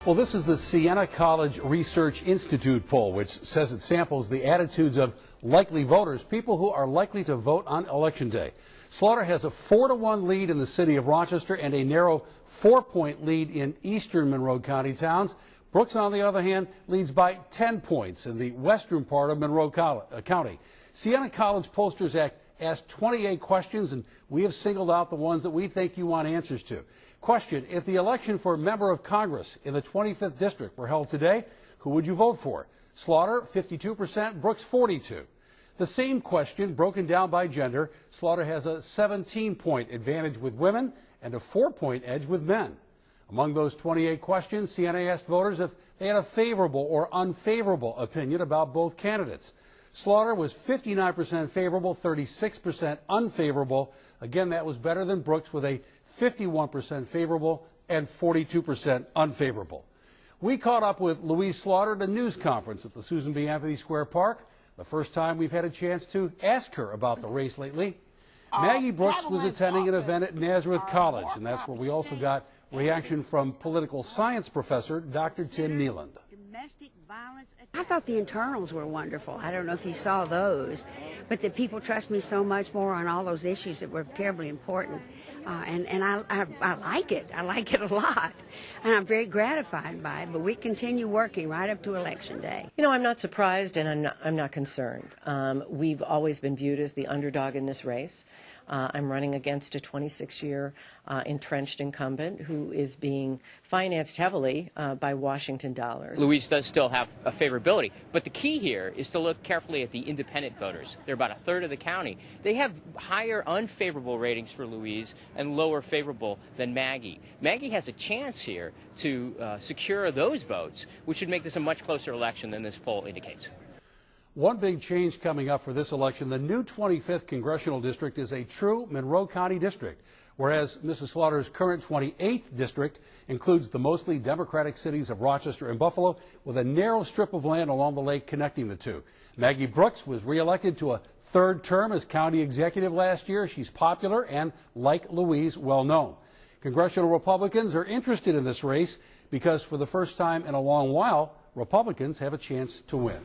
Well, this is the Siena College Research Institute poll, which says it samples the attitudes of likely voters, people who are likely to vote on Election Day. Slaughter has a 4-to-1 lead in the city of Rochester and a narrow 4-point lead in eastern Monroe County towns. Brooks, on the other hand, leads by 10 points in the western part of Monroe County. Siena College pollsters asked 28 questions, and we have singled out the ones that we think you want answers to. Question: if the election for a member of Congress in the 25th district were held today, who would you vote for? Slaughter, 52%, Brooks, 42%. The same question, broken down by gender. Slaughter has a 17-point advantage with women and a 4-point edge with men. Among those 28 questions, Siena asked voters if they had a favorable or unfavorable opinion about both candidates. Slaughter was 59% favorable, 36% unfavorable. Again, that was better than Brooks with a 51% favorable and 42% unfavorable. We caught up with Louise Slaughter at a news conference at the Susan B. Anthony Square Park. The first time we've had a chance to ask her about the race lately. Maggie Brooks was attending an event at Nazareth College, and that's where we also got reaction from political science professor Dr. Tim Neeland. I thought the internals were wonderful. I don't know if you saw those, but that people trust me so much more on all those issues that were terribly important. And I like it. I like it a lot. And I'm very gratified by it, but we continue working right up to Election Day. You know, I'm not surprised and I'm not concerned. We've always been viewed as the underdog in this race. I'm running against a 26-year entrenched incumbent who is being financed heavily by Washington dollars. Louise does still have a favorability, but the key here is to look carefully at the independent voters. They're about a third of the county. They have higher unfavorable ratings for Louise and lower favorable than Maggie. Maggie has a chance here to secure those votes, which should make this a much closer election than this poll indicates. One big change coming up for this election: the new 25th Congressional District is a true Monroe County district, whereas Mrs. Slaughter's current 28th district includes the mostly Democratic cities of Rochester and Buffalo, with a narrow strip of land along the lake connecting the two. Maggie Brooks was reelected to a third term as county executive last year. She's popular and, like Louise, well known. Congressional Republicans are interested in this race because for the first time in a long while, Republicans have a chance to win.